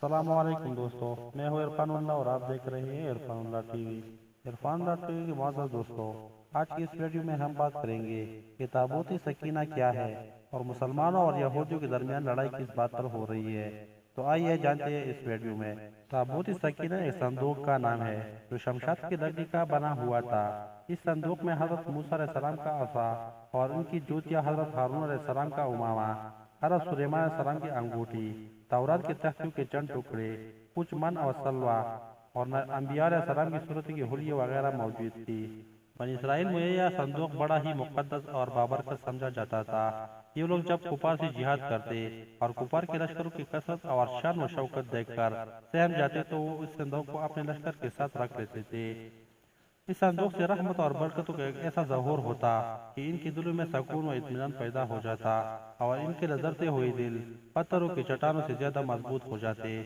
السلام علیکم دوستو، میں ہوں عرفان اللہ اور آپ دیکھ رہے ہیں عرفان اللہ ٹی وی۔ عرفان اللہ ٹی وی کے معزز دوستو، آج کی اس ویڈیو میں ہم بات کریں گے کہ تابوت سکینہ کیا ہے اور مسلمانوں اور یہودیوں کے درمیان لڑائی کس بات پر ہو رہی ہے۔ تو آئیے جانتے ہیں اس ویڈیو میں۔ تابوت سکینہ ایک صندوق کا نام ہے جو شمشاد کی لکڑی کا بنا ہوا تھا۔ اس صندوق میں حضرت موسیٰ علیہ السلام کا عصا اور ان کی جوتیاں، حضرت ہارون علیہ السلام کا امامہ، حضرت سلیمان علیہ السلام کی انگوٹھی، تورات کے تختوں کے چند ٹکڑے، کچھ من اور سلوا اور انبیاء علیہ السلام کی صورت کی حلیہ وغیرہ موجود تھی۔ بنی اسرائیل میں یہ صندوق بڑا ہی مقدس اور بابرکت سمجھا جاتا تھا۔ یہ لوگ جب کفار سے جہاد کرتے اور کفار کے لشکروں کی کثرت اور شان و شوکت دیکھ کر سہم جاتے تو وہ اس صندوق کو اپنے لشکر کے ساتھ رکھ لیتے تھے۔ اس صندوق سے رحمت اور برکتوں کا ایک ایسا ظہور ہوتا کہ ان کے دلوں میں سکون و اطمینان پیدا ہو جاتا اور ان کے لرزتے ہوئے دل پتھروں کی چٹانوں سے زیادہ مضبوط ہو جاتے۔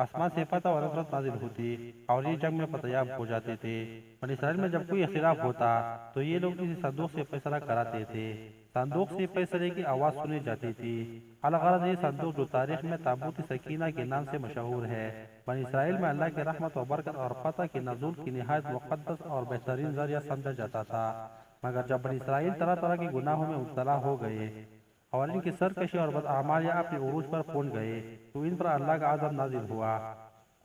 آسمان سے فتح و نصرت نازل ہوتی اور یہ جنگ میں فتیاب ہو جاتے تھے۔ بنی اسرائیل میں جب کوئی اختلاف ہوتا تو یہ لوگ اسی صندوق سے فیصلہ کراتے تھے۔ صندوق سے فیصلے کی آواز سنی جاتی تھی۔ الغرض یہ صندوق جو تاریخ میں تابوت سکینہ کے نام سے مشہور ہے، بنی اسرائیل میں اللہ کی رحمت و برکت اور فتح کے نزول کی نہایت مقدس اور بہترین ذریعہ سمجھا جاتا تھا۔ مگر جب بنی اسرائیل طرح طرح کے گناہوں میں مبتلا ہو گئے اور ان کی سرکشی اور بدعمالیاں اپنے عروج پر پہنچ گئے تو ان پر اللہ کا عذاب نازل ہوا۔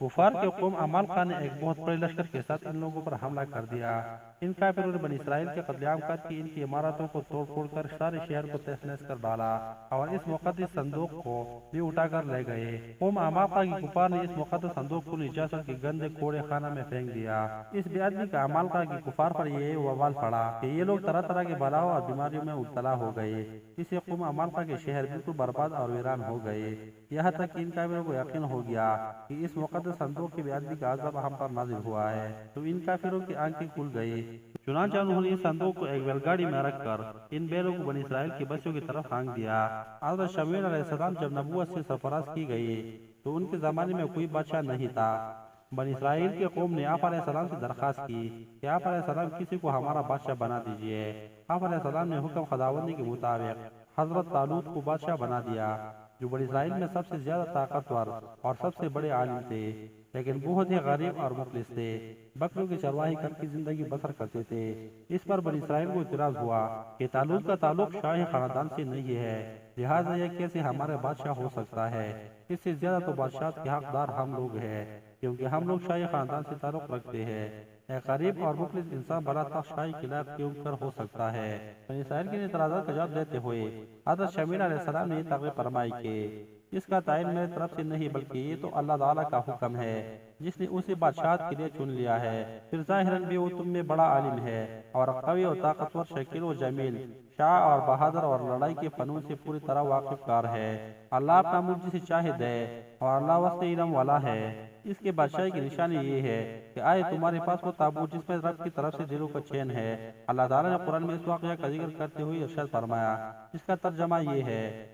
کفار کے قوم عمالقہ نے ایک بہت بڑے لشکر کے ساتھ ان لوگوں پر حملہ کر دیا۔ ان کافروں نے بنی اسرائیل کے قتل عام کر کے ان کی عمارتوں کو توڑ پھوڑ کر سارے شہر کو تہس نہس کر ڈالا اور اس مقدس صندوق کو بھی اٹھا کر لے گئے۔ قوم عمالقہ کی کفار نے اس مقدس صندوق کو نجاست کے گندے کوڑے خانہ میں پھینک دیا۔ اس بے ادبی کا عمالقہ کی کفار پر یہ وبال پڑا کہ یہ لوگ طرح طرح کے بلاؤں اور بیماریوں میں مبتلا ہو گئے۔ اس سے قوم عمالقہ کے شہر بالکل برباد اور ویران ہو گئے، یہاں تک کہ ان کافروں کو یقین ہو گیا کہ اس مقدس صندوق کی بے ادبی کا عذاب ہم پر نازل ہوا ہے تو ان کافروں کی آنکھیں کھل گئی۔ چنانچہ انہوں نے اس صندوق کو ایک بیل گاڑی میں رکھ کر ان بیلوں کو بنی اسرائیل کی بسیوں کی طرف ہانک دیا۔ حضرت شمویل علیہ السلام جب نبوت سے سرفراز کی گئی تو ان کے زمانے میں کوئی بادشاہ نہیں تھا۔ بنی اسرائیل کی قوم نے آپ علیہ السلام سے درخواست کی کہ آپ علیہ السلام کسی کو ہمارا بادشاہ بنا دیجئے۔ آپ علیہ السلام نے حکم خداوندی کے مطابق حضرت طالوت کو بادشاہ بنا دیا، جو بنی اسرائیل میں سب سے زیادہ طاقتور اور سب سے بڑے عالم تھے، لیکن بہت ہی غریب اور مفلس تھے۔ بکروں کی چرواہی کر کے زندگی بسر کرتے تھے۔ اس پر بنی اسرائیل کو اعتراض ہوا کہ طالوت کا تعلق شاہی خاندان سے نہیں ہے، لہٰذا یہ کیسے ہمارے بادشاہ ہو سکتا ہے؟ اس سے زیادہ تو بادشاہت کے حقدار ہم لوگ ہیں، کیونکہ ہم لوگ شاہی خاندان سے تعلق رکھتے ہیں۔ ایک غریب اور مفلس انسان بلا تخت شاہی کے لائق کیوں کر ہو سکتا ہے؟ بنی اسرائیل کے اعتراضات کا جواب دیتے ہوئے حضرت شمویل علیہ السلام نے یہ تقریر فرمائی کہ اس کا تعین میرے طرف سے نہیں بلکہ یہ تو اللہ تعالیٰ کا حکم ہے جس نے اسے بادشاہت کے لیے چن لیا ہے۔ پھر ظاہراً بھی وہ تم میں بڑا عالم ہے اور قوی و طاقتور، شکیل و جمیل، شاہ اور بہادر اور لڑائی کے فنون سے پوری طرح واقف کار ہے۔ اللہ اپنا ملک جسے چاہے دے اور اللہ وسط علم والا ہے۔ اس کے بادشاہی کی نشانی یہ ہے کہ آئے تمہارے پاس وہ تابوت جس میں رب کی طرف سے دلوں کا چین ہے۔ اللہ تعالیٰ نے قرآن میں اس واقعہ کا ذکر کرتے ہوئے ارشاد فرمایا، اس کا ترجمہ یہ ہے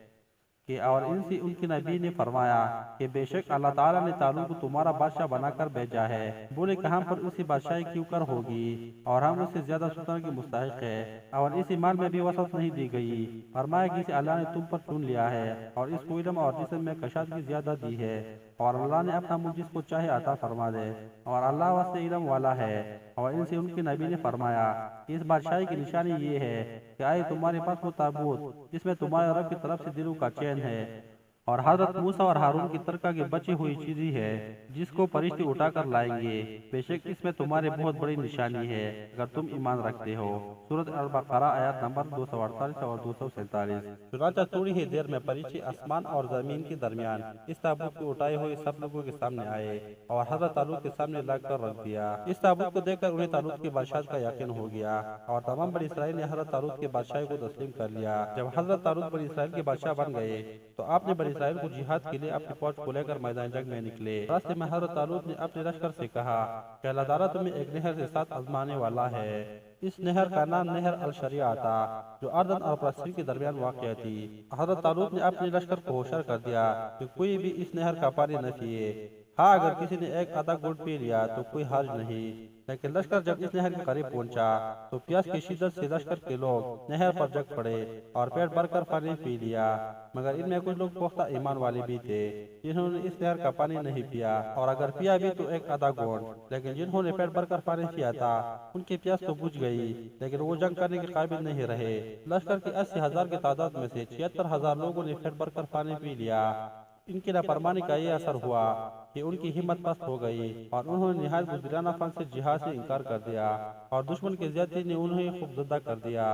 کہ اور ان سے ان کے نبی نے فرمایا کہ بے شک اللہ تعالیٰ نے طالوت کو تمہارا بادشاہ بنا کر بھیجا ہے۔ بولے کہ ہم پر اسی بادشاہی کیوں کر ہوگی اور ہم اس سے زیادہ سلطنت کے مستحق ہے، اور اسی مال میں بھی وسعت نہیں دی گئی۔ فرمایا کہ اسے اللہ نے تم پر چن لیا ہے اور اس کو علم اور جسم میں کشادگی زیادہ دی ہے، اور اللہ نے اپنا ملک جس کو چاہے عطا فرما دے، اور اللہ واسطہ علم والا ہے۔ اور ان سے ان کے نبی نے فرمایا کہ اس بادشاہی کی نشانی یہ ہے کہ آئے تمہارے پاس وہ تابوت جس میں تمہارے رب کی طرف سے دلوں کا چین ہے، اور حضرت موسیٰ اور ہارون کی ترکہ کی بچی ہوئی چیزی ہے جس کو فرشتے اٹھا کر لائیں گے۔ بے شک اس میں تمہارے بہت بڑی نشانی ہے اگر تم ایمان رکھتے ہو۔ سورۃ البقرہ آیات نمبر 248 اور 247۔ چنانچہ تھوڑی ہی دیر میں فرشتے آسمان اور زمین کے درمیان اس تابوت کو اٹھائے ہوئے سب لوگوں کے سامنے آئے اور حضرت طالوت کے سامنے لا کر رکھ دیا۔ اس تابوت کو دیکھ کر انہیں طالوت کی بادشاہت کا یقین ہو گیا اور تمام بنی اسرائیل نے حضرت طالوت کے بادشاہی کو تسلیم کر لیا۔ جب حضرت طالوت بنی اسرائیل کے بادشاہ بن گئے تو آپ نے بنی اسرائیل کو جہاد کے لیے اپنی فوج کو لے کر میدان جنگ میں نکلے۔ راستے میں حضرت طالوت نے اپنے لشکر سے کہا کہ اللہ تعالیٰ تمہیں ایک نہر کے ساتھ آزمانے والا ہے۔ اس نہر کا نام نہر الشریعہ تھا، جو اردن اور فلسطین کے درمیان واقع تھی۔ حضرت طالوت نے اپنے لشکر کو ہوشیار کر دیا کہ کوئی بھی اس نہر کا پانی نہ پیے۔ ہاں اگر کسی نے ایک آدھا گھونٹ پی لیا تو کوئی حرج نہیں، لیکن لشکر جب اس نہر کے قریب پہنچا تو پیاس کی شدت سے لشکر کے لوگ نہر پر جگ پڑے اور پیٹ بھر کر پانی پی لیا، مگر ان میں کچھ لوگ پختہ ایمان والے بھی تھے جنہوں نے اس نہر کا پانی نہیں پیا، اور اگر پیا بھی تو ایک آدھا گھونٹ، لیکن جنہوں نے پیٹ بھر کر پانی پیا تھا ان کی پیاس تو بجھ گئی لیکن وہ جنگ کرنے کے قابل نہیں رہے۔ لشکر کی 80,000 کی تعداد میں سے 76,000 لوگوں نے پیٹ بھر کر پانی پی لیا۔ ان کی نافرمانی کا یہ اثر ہوا کہ ان کی ہمت پست ہو گئی اور انہوں نے نہایت بزدلانہ فن سے جہاد سے انکار کر دیا، اور دشمن کی زیادتی نے انہیں خوب زدہ کر دیا۔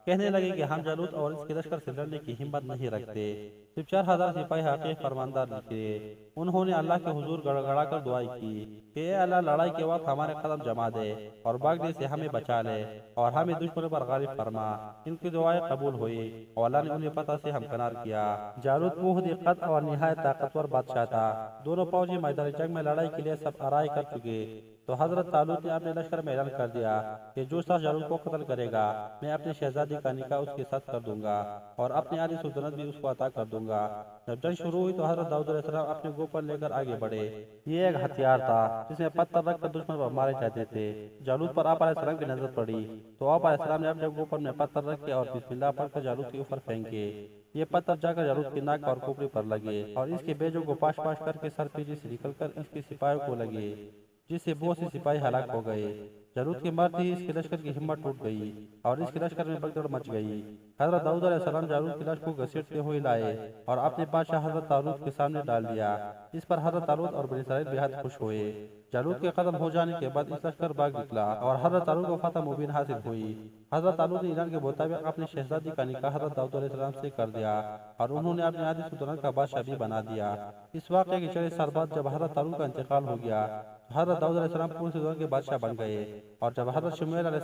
کہنے لگے کہ ہم جالوت اور اس کے لشکر سے لڑنے کی ہمت نہیں رکھتے۔ صرف 4,000 سپاہی حقیق فرماندار نکلے۔ انہوں نے اللہ کے حضور گڑ گڑا کر دعائیں کی کہ اے اللہ، لڑائی کے وقت ہمارے قدم جما دے اور بھاگنے سے ہمیں بچا لے اور ہمیں دشمنوں پر غالب فرما۔ ان کی دعائیں قبول ہوئی اور اللہ نے انہیں فتح سے ہمکنار کیا۔ جالوت بہت ہی قد اور نہایت طاقتور بادشاہ تھا۔ دونوں فوجی میدان جنگ میں لڑائی کے لیے سب آرائی کر چکے تو حضرت طالوت نے اپنے لشکر میں اعلان کر دیا کہ جو شخص جالوت کو قتل کرے گا میں اپنے شہزادی کا نکاح اس کے ساتھ کر دوں گا اور اپنی آدھی سلطنت بھی اس کو عطا کر دوں گا۔ جب جنگ شروع ہوئی تو حضرت داؤد علیہ السلام اپنے گوپر لے کر آگے بڑھے۔ یہ ایک ہتھیار تھا جس میں پتھر رکھ کر دشمن پر مارے جاتے تھے۔ جالوت پر آپ علیہ السلام کی نظر پڑی تو آپ علیہ السلام نے اپنے گوپر میں پتھر رکھ کے اور بسم اللہ پڑھ کر جالوت کے اوپر پھینکے۔ یہ پتھر جا کر جالوت کی ناک اور کھوپڑی پر لگے اور اس کے بیجوں کو پاش پاش کر کے سر پیچھے سے نکل کر اس کے سپاہیوں کو لگے، جس سے بہت سے سپاہی ہلاک ہو گئے۔ جالوت کے مرتے ہی اس کے لشکر کی ہمت ٹوٹ گئی اور اس کے لشکر میں بگدڑ مچ گئی۔ حضرت داؤد علیہ السلام جالوت کی لاش کو گھسیٹتے ہوئے لائے اور اپنے بادشاہ حضرت طالوت کے سامنے ڈال دیا۔ اس پر حضرت طالوت اور بنی اسرائیل بے حد خوش ہوئے۔ جالوت کے ختم ہو جانے کے بعد اس لشکر بھاگ نکلا اور حضرت طالوت کو فتح مبین حاصل ہوئی۔ حضرت طالوت نے اعلان کے مطابق اپنی شہزادی کا نکاح حضرت داؤد علیہ السلام سے کر دیا اور انہوں نے اپنی آدھی سلطنت کا بادشاہ بھی بنا دیا۔ اس واقعے کے 40 سال بعد جب حضرت طالوت کا انتقال ہو گیا تو حضرت داؤد علیہ السلام پوری سلطنت کے بادشاہ بن گئے، اور جب حضرت شمویل علیہ